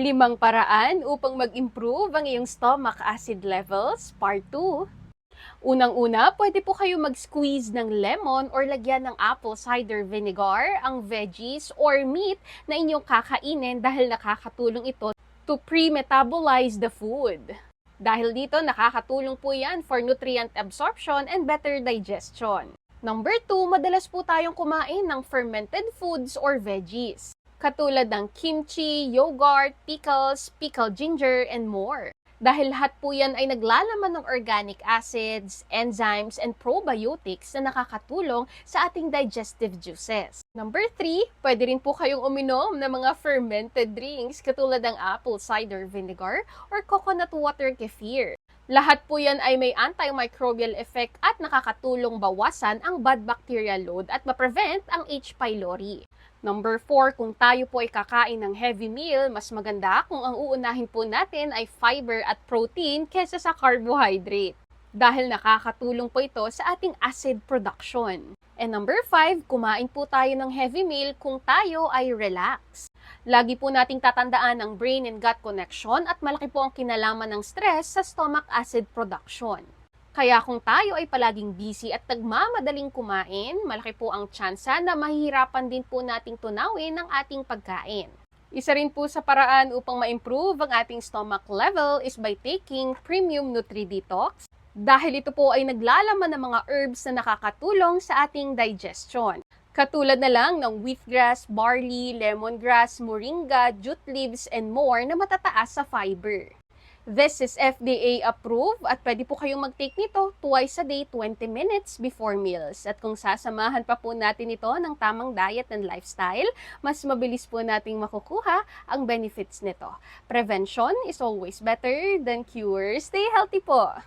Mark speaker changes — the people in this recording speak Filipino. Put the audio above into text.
Speaker 1: 5 paraan upang mag-improve ang iyong stomach acid levels, Part 2. Unang-una, pwede po kayo mag-squeeze ng lemon or lagyan ng apple cider vinegar ang veggies or meat na inyong kakainin dahil nakakatulong ito to pre-metabolize the food. Dahil dito, nakakatulong po yan for nutrient absorption and better digestion. Number 2, madalas po tayong kumain ng fermented foods or veggies, katulad ng kimchi, yogurt, pickles, pickled ginger, and more. Dahil lahat po yan ay naglalaman ng organic acids, enzymes, and probiotics na nakakatulong sa ating digestive juices. Number 3, pwede rin po kayong uminom ng mga fermented drinks katulad ng apple cider vinegar or coconut water kefir. Lahat po yan ay may antimicrobial effect at nakakatulong bawasan ang bad bacterial load at ma-prevent ang H. pylori. Number 4, kung tayo po ay kakain ng heavy meal, mas maganda kung ang uunahin po natin ay fiber at protein kesa sa carbohydrate. Dahil nakakatulong po ito sa ating acid production. And number 5, kumain po tayo ng heavy meal kung tayo ay relax. Lagi po nating tatandaan ang brain and gut connection at malaki po ang kinalaman ng stress sa stomach acid production. Kaya kung tayo ay palaging busy at nagmamadaling kumain, malaki po ang tsansa na mahihirapan din po nating tunawin ang ating pagkain. Isa rin po sa paraan upang ma-improve ang ating stomach level is by taking Premium Nutri Detox dahil ito po ay naglalaman ng mga herbs na nakakatulong sa ating digestion. Katulad na lang ng wheatgrass, barley, lemongrass, moringa, jute leaves, and more na matataas sa fiber. This is FDA approved at pwede po kayong mag-take nito twice a day, 20 minutes before meals. At kung sasamahan pa po natin ito ng tamang diet and lifestyle, mas mabilis po nating makukuha ang benefits nito. Prevention is always better than cure. Stay healthy po!